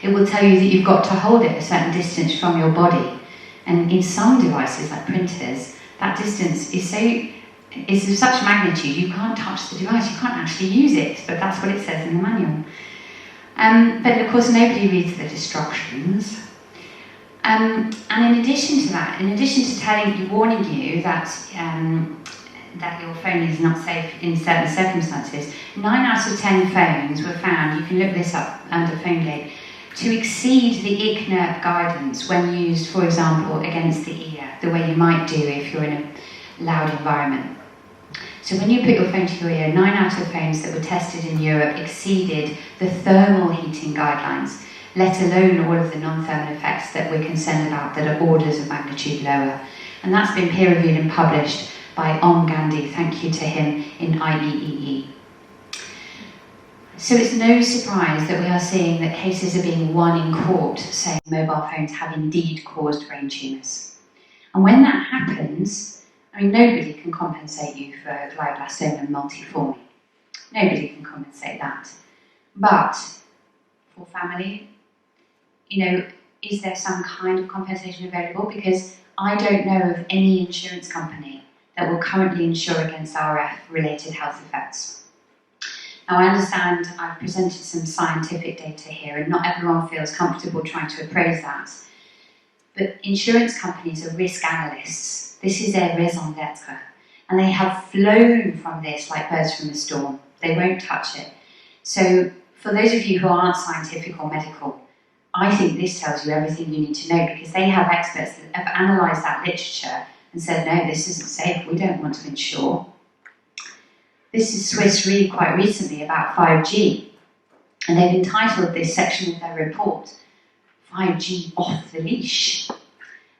It will tell you that you've got to hold it a certain distance from your body. And in some devices, like printers, that distance is of such magnitude you can't touch the device, you can't actually use it, but that's what it says in the manual. But of course nobody reads the instructions. And in addition to that, in addition to warning you that your phone is not safe in certain circumstances, 9 out of 10 phones were found, you can look this up under PhoneGate, to exceed the ICNIRP guidance when used, for example, against the ear, the way you might do if you're in a loud environment. So when you put your phone to your ear, 9 out of phones that were tested in Europe exceeded the thermal heating guidelines, let alone all of the non-thermal effects that we're concerned about that are orders of magnitude lower. And that's been peer-reviewed and published by Om Gandhi, thank you to him, in IEEE. So it's no surprise that we are seeing that cases are being won in court saying mobile phones have indeed caused brain tumours. And when that happens, I mean, nobody can compensate you for glioblastoma multiforme. Nobody can compensate that. But for family, is there some kind of compensation available? Because I don't know of any insurance company that will currently insure against RF-related health effects. Now, I understand I've presented some scientific data here, and not everyone feels comfortable trying to appraise that. But insurance companies are risk analysts. This is their raison d'etre. And they have flown from this like birds from a storm. They won't touch it. So, for those of you who aren't scientific or medical, I think this tells you everything you need to know, because they have experts that have analysed that literature and said, no, this isn't safe, we don't want to insure. This is Swiss Re quite recently about 5G, and they've entitled this section of their report, 5G off the leash.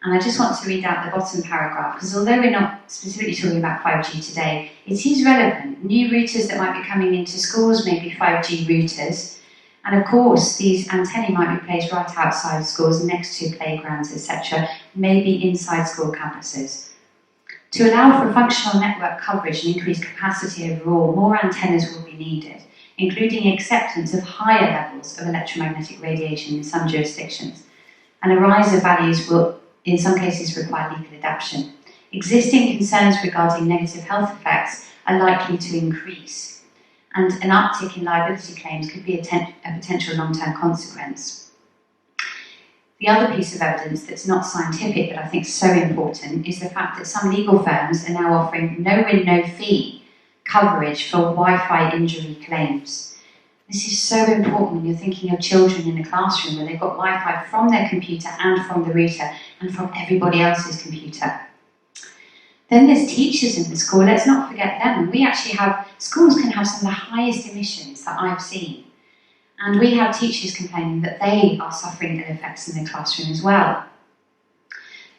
And I just want to read out the bottom paragraph, because although we're not specifically talking about 5G today, it is relevant. New routers that might be coming into schools may be 5G routers, and of course these antennae might be placed right outside schools, next to playgrounds, etc., maybe inside school campuses. To allow for functional network coverage and increased capacity overall, more antennas will be needed, including acceptance of higher levels of electromagnetic radiation in some jurisdictions. And a rise of values will, in some cases, require legal adaptation. Existing concerns regarding negative health effects are likely to increase, and an uptick in liability claims could be a potential long-term consequence. The other piece of evidence that's not scientific, but I think so important, is the fact that some legal firms are now offering no-win, no-fee coverage for Wi-Fi injury claims. This is so important when you're thinking of children in a classroom where they've got Wi-Fi from their computer and from the router and from everybody else's computer. Then there's teachers in the school, let's not forget them. We actually have, schools can have some of the highest emissions that I've seen. And we have teachers complaining that they are suffering ill effects in the classroom as well.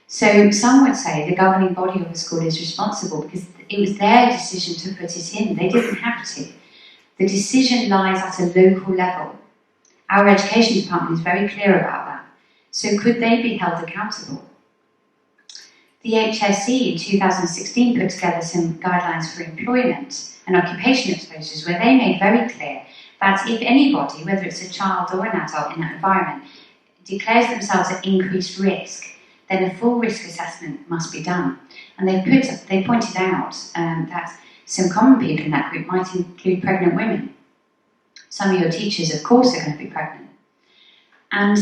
So some would say the governing body of the school is responsible because it was their decision to put it in. They didn't have to. The decision lies at a local level. Our education department is very clear about that. So could they be held accountable? The HSE in 2016 put together some guidelines for employment and occupation exposures where they made very clear that if anybody, whether it's a child or an adult in that environment, declares themselves at increased risk, then a full risk assessment must be done. And they pointed out that some common people in that group might include pregnant women. Some of your teachers, of course, are going to be pregnant. And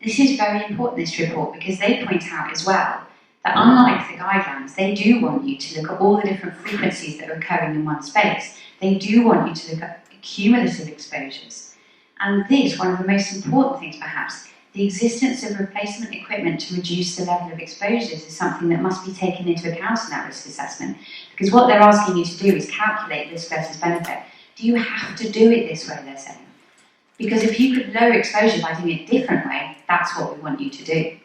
this is very important, this report, because they point out as well that unlike the guidelines, they do want you to look at all the different frequencies that are occurring in one space. They do want you to look at cumulative exposures. And this, one of the most important things perhaps, the existence of replacement equipment to reduce the level of exposures is something that must be taken into account in that risk assessment. Because what they're asking you to do is calculate risk versus benefit. Do you have to do it this way, they're saying? Because if you could lower exposure by doing it a different way, that's what we want you to do.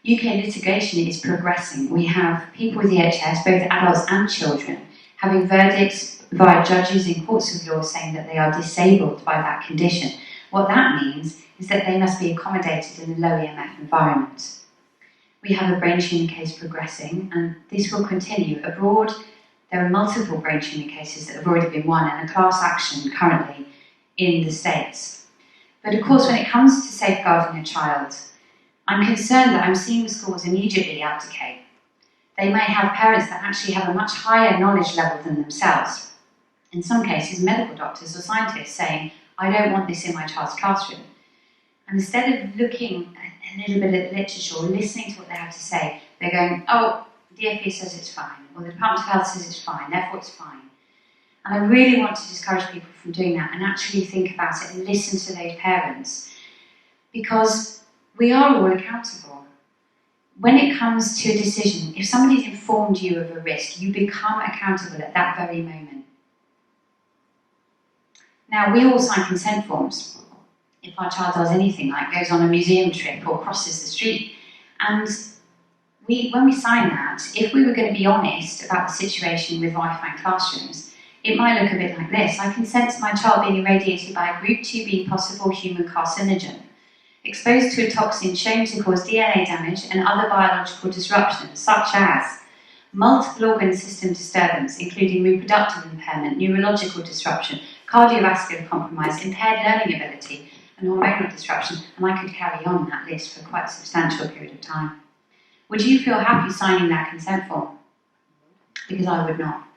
UK litigation is progressing. We have people with EHS, both adults and children, having verdicts via judges in courts of law saying that they are disabled by that condition. What that means is that they must be accommodated in a low EMF environment. We have a brain tumour case progressing, and this will continue. Abroad, there are multiple brain tumour cases that have already been won and a class action currently in the States. But of course, when it comes to safeguarding a child, I'm concerned that I'm seeing schools immediately abdicate. They may have parents that actually have a much higher knowledge level than themselves. In some cases, medical doctors or scientists saying, I don't want this in my child's classroom. And instead of looking a little bit at the literature or listening to what they have to say, they're going, oh, the DfE says it's fine, or the Department of Health says it's fine, therefore it's fine. And I really want to discourage people from doing that and actually think about it and listen to those parents. Because we are all accountable. When it comes to a decision, if somebody's informed you of a risk, you become accountable at that very moment. Now, we all sign consent forms if our child does anything, like goes on a museum trip or crosses the street. And when we sign that, if we were going to be honest about the situation with Wi-Fi in classrooms, it might look a bit like this. I consent to my child being irradiated by a group 2B possible human carcinogen, exposed to a toxin shown to cause DNA damage and other biological disruptions, such as multiple organ system disturbance, including reproductive impairment, neurological disruption, cardiovascular compromise, impaired learning ability, and hormonal disruption, and I could carry on that list for quite a substantial period of time. Would you feel happy signing that consent form? Because I would not.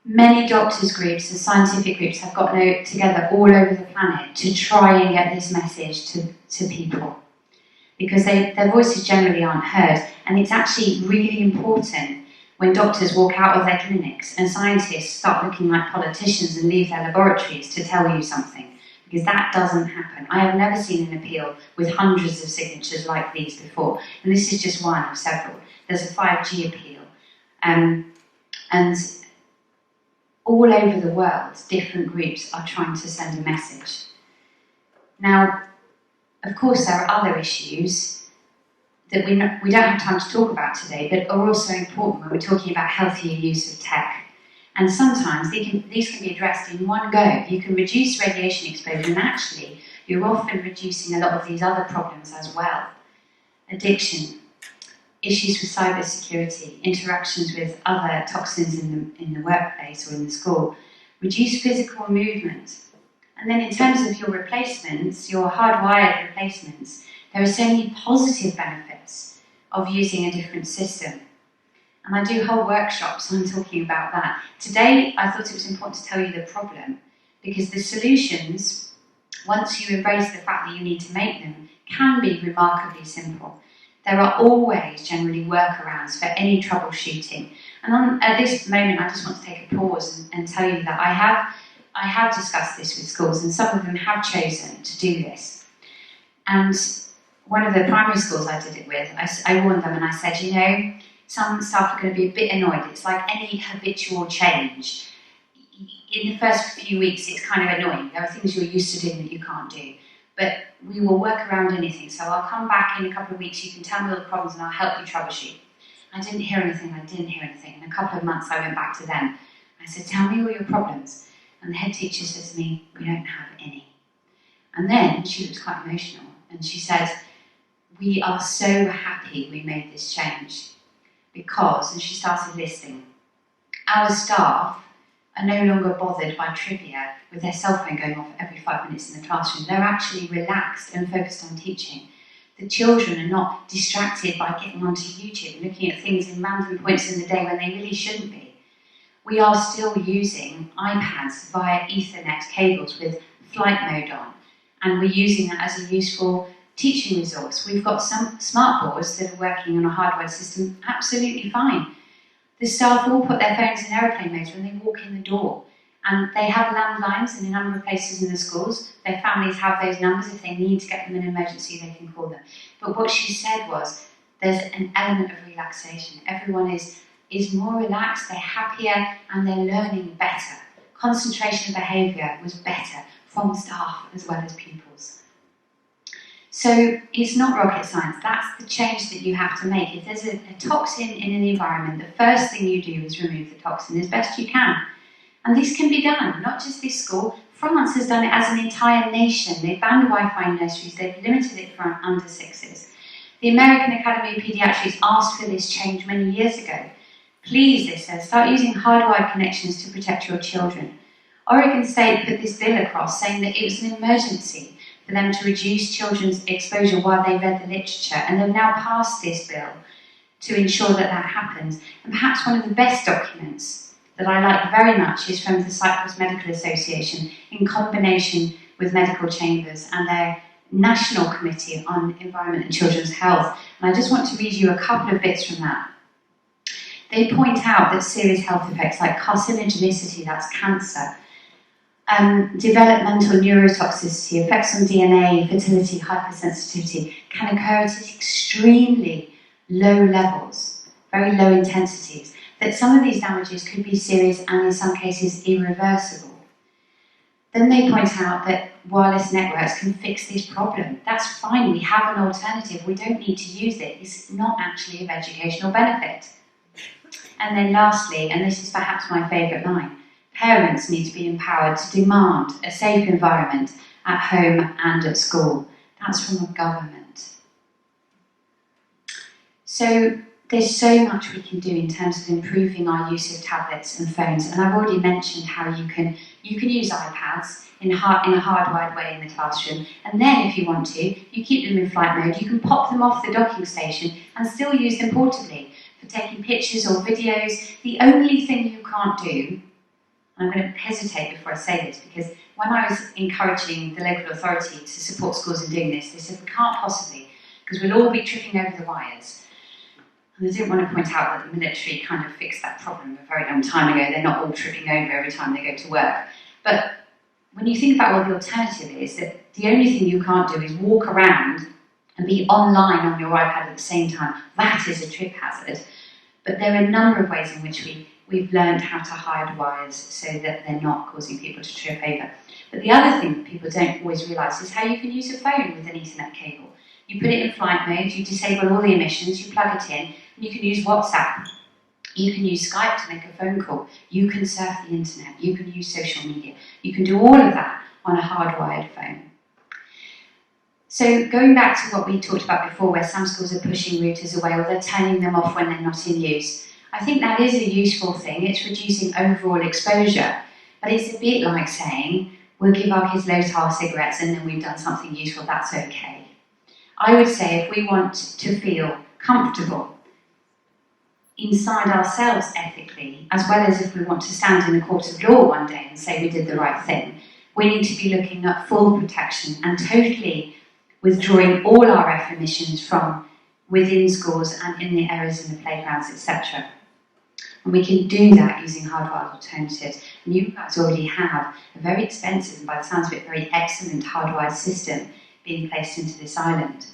Many doctors' groups and scientific groups have got together all over the planet to try and get this message to people, because their voices generally aren't heard, and it's actually really important when doctors walk out of their clinics and scientists start looking like politicians and leave their laboratories to tell you something, because that doesn't happen. I have never seen an appeal with hundreds of signatures like these before, and this is just one of several. There's a 5G appeal, and all over the world, different groups are trying to send a message. Now, of course, there are other issues that we don't have time to talk about today, but are also important when we're talking about healthier use of tech. And sometimes these can be addressed in one go. You can reduce radiation exposure, and actually, you're often reducing a lot of these other problems as well. Addiction, issues with cybersecurity, interactions with other toxins in the workplace or in the school, reduce physical movement. And then in terms of your replacements, your hardwired replacements, there are so many positive benefits of using a different system. And I do whole workshops on talking about that. Today, I thought it was important to tell you the problem, because the solutions, once you embrace the fact that you need to make them, can be remarkably simple. There are always generally workarounds for any troubleshooting. And at this moment, I just want to take a pause and tell you that I have discussed this with schools, and some of them have chosen to do this. And one of the primary schools I did it with, I warned them and I said, you know, some staff are going to be a bit annoyed. It's like any habitual change. In the first few weeks, it's kind of annoying. There are things you're used to doing that you can't do. But we will work around anything. So I'll come back in a couple of weeks, you can tell me all the problems and I'll help you troubleshoot. I didn't hear anything. In a couple of months, I went back to them. I said, tell me all your problems. And the head teacher said to me, we don't have any. And then she was quite emotional. And she said, we are so happy we made this change. Because, and she started listing, our staff are no longer bothered by trivia with their cell phone going off every 5 minutes in the classroom. They're actually relaxed and focused on teaching. The children are not distracted by getting onto YouTube and looking at things in random points in the day when they really shouldn't be. We are still using iPads via Ethernet cables with flight mode on, and we're using that as a useful teaching resource. We've got some smart boards that are working on a hardwired system absolutely fine. The staff all put their phones in aeroplane mode when they walk in the door, and they have landlines in a number of places in the schools. Their families have those numbers. If they need to get them in an emergency, they can call them. But what she said was, there's an element of relaxation. Everyone is more relaxed, they're happier, and they're learning better. Concentration and behaviour was better from staff as well as pupils. So it's not rocket science. That's the change that you have to make. If there's a toxin in an environment, the first thing you do is remove the toxin as best you can. And this can be done, not just this school. France has done it as an entire nation. They've banned Wi-Fi in nurseries. They've limited it for under sixes. The American Academy of Pediatrics asked for this change many years ago. Please, they said, start using hardwired connections to protect your children. Oregon State put this bill across saying that it was an emergency for them to reduce children's exposure while they read the literature, and they've now passed this bill to ensure that that happens. And perhaps one of the best documents that I like very much is from the Cyprus Medical Association in combination with medical chambers and their National Committee on Environment and Children's Health. And I just want to read you a couple of bits from that. They point out that serious health effects like carcinogenicity, that's cancer, developmental neurotoxicity, effects on DNA, fertility, hypersensitivity can occur at extremely low levels, very low intensities, that some of these damages could be serious and in some cases irreversible. Then they point out that wireless networks can fix this problem. That's fine, we have an alternative, we don't need to use it, it's not actually of educational benefit. And then lastly, and this is perhaps my favourite line, parents need to be empowered to demand a safe environment at home and at school. That's from the government. So there's so much we can do in terms of improving our use of tablets and phones, and I've already mentioned how you can use iPads in a hardwired way in the classroom, and then if you want to, you keep them in flight mode, you can pop them off the docking station and still use them portably for taking pictures or videos. The only thing you can't do, and I'm going to hesitate before I say this, because when I was encouraging the local authority to support schools in doing this, they said we can't possibly, because we'll all be tripping over the wires. And I didn't want to point out that the military kind of fixed that problem a very long time ago. They're not all tripping over every time they go to work. But when you think about what the alternative is, that the only thing you can't do is walk around and be online on your iPad at the same time. That is a trip hazard. But there are a number of ways in which we've learned how to hide wires so that they're not causing people to trip over. But the other thing that people don't always realise is how you can use a phone with an Ethernet cable. You put it in flight mode, you disable all the emissions, you plug it in, and you can use WhatsApp. You can use Skype to make a phone call. You can surf the internet. You can use social media. You can do all of that on a hardwired phone. So going back to what we talked about before, where some schools are pushing routers away or they're turning them off when they're not in use, I think that is a useful thing. It's reducing overall exposure. But it's a bit like saying, we'll give our kids low-tar cigarettes and then we've done something useful, that's okay. I would say if we want to feel comfortable inside ourselves ethically, as well as if we want to stand in a court of law one day and say we did the right thing, we need to be looking at full protection and totally withdrawing all RF emissions from within schools and in the areas in the playgrounds, etc. And we can do that using hardwired alternatives. And you guys already have a very expensive and, by the sounds of it, very excellent hardwired system being placed into this island.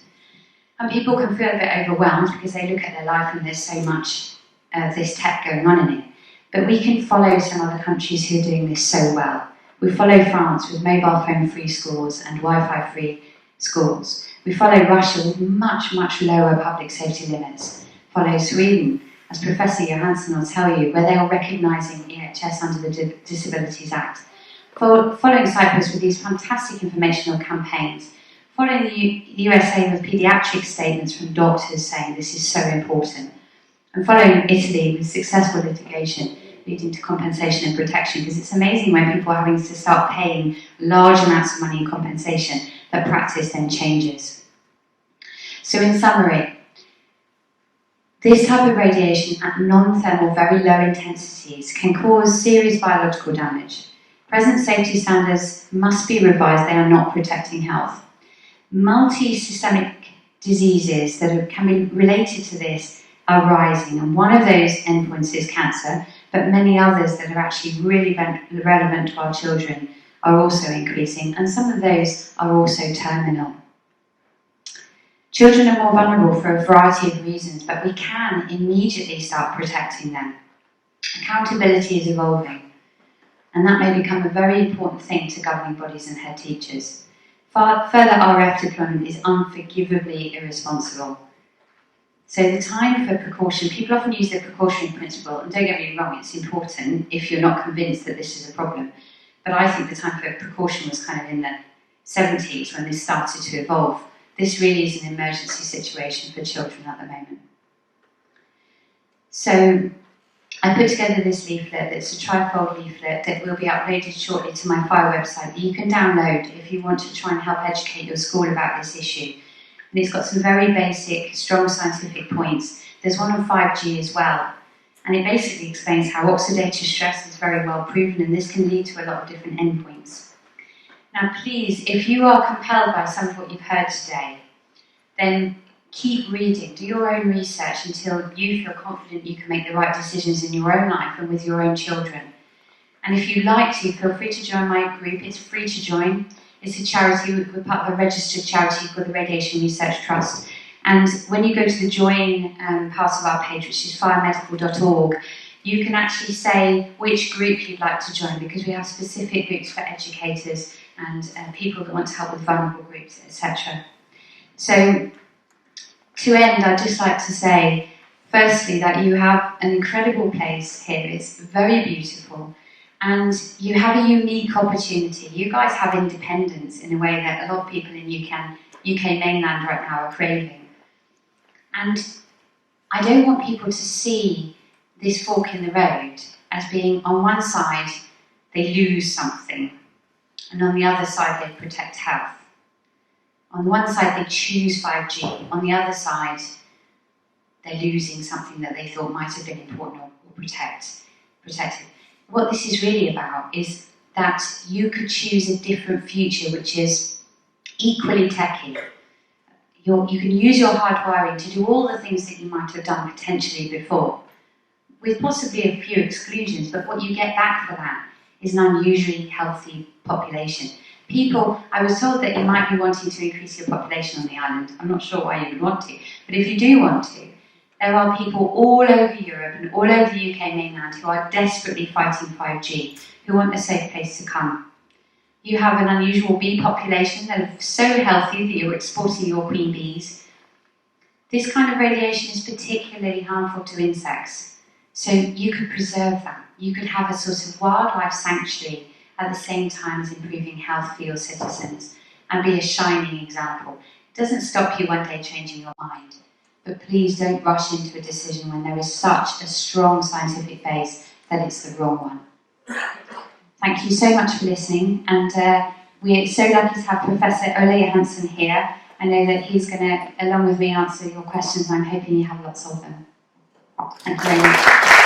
And people can feel a bit overwhelmed because they look at their life and there's so much of this tech going on in it. But we can follow some other countries who are doing this so well. We follow France with mobile phone free schools and Wi-Fi free schools. We follow Russia with much, much lower public safety limits. Follow Sweden, as Professor Johansson will tell you, where they are recognising EHS under the Disabilities Act. Following Cyprus with these fantastic informational campaigns. Following the USA with paediatric statements from doctors saying this is so important. And following Italy with successful litigation leading to compensation and protection, because it's amazing when people are having to start paying large amounts of money in compensation that practice then changes. So in summary, this type of radiation at non-thermal, very low intensities can cause serious biological damage. Present safety standards must be revised, they are not protecting health. Multi-systemic diseases that can be related to this are rising, and one of those endpoints is cancer, but many others that are actually really relevant to our children are also increasing, and some of those are also terminal. Children are more vulnerable for a variety of reasons, but we can immediately start protecting them. Accountability is evolving, and that may become a very important thing to governing bodies and head teachers. Further RF deployment is unforgivably irresponsible. So the time for precaution, people often use the precautionary principle, and don't get me wrong, it's important if you're not convinced that this is a problem. But I think the time for precaution was kind of in the 70s when this started to evolve. This really is an emergency situation for children at the moment. So I put together this leaflet. It's a trifold leaflet that will be uploaded shortly to my PHIRE website that you can download if you want to try and help educate your school about this issue. And it's got some very basic, strong scientific points. There's one on 5G as well. And it basically explains how oxidative stress is very well proven, and this can lead to a lot of different endpoints. Now please, if you are compelled by some of what you've heard today, then keep reading, do your own research until you feel confident you can make the right decisions in your own life and with your own children. And if you'd like to, feel free to join my group. It's free to join. It's a charity, we're part of a registered charity called the Radiation Research Trust. And when you go to the join part of our page, which is phiremedical.org, you can actually say which group you'd like to join, because we have specific groups for educators and people that want to help with vulnerable groups, etc. So, to end, I'd just like to say, firstly, that you have an incredible place here. It's very beautiful. And you have a unique opportunity. You guys have independence in a way that a lot of people in UK mainland right now are craving. And I don't want people to see this fork in the road as being, on one side, they lose something, and on the other side, they protect health. On the one side, they choose 5G. On the other side, they're losing something that they thought might have been important or protected. What this is really about is that you could choose a different future which is equally techy. You can use your hardwiring to do all the things that you might have done potentially before, with possibly a few exclusions, but what you get back for that is an unusually healthy population. People, I was told that you might be wanting to increase your population on the island. I'm not sure why you would want to, but if you do want to, there are people all over Europe and all over the UK mainland who are desperately fighting 5G, who want a safe place to come. You have an unusual bee population that are so healthy that you're exporting your queen bees. This kind of radiation is particularly harmful to insects, so you could preserve that. You could have a sort of wildlife sanctuary at the same time as improving health for your citizens and be a shining example. It doesn't stop you one day changing your mind. But please don't rush into a decision when there is such a strong scientific base that it's the wrong one. Thank you so much for listening, and we're so lucky to have Professor Ole Johansen here. I know that he's going to, along with me, answer your questions, and I'm hoping you have lots of them. Thank you very much.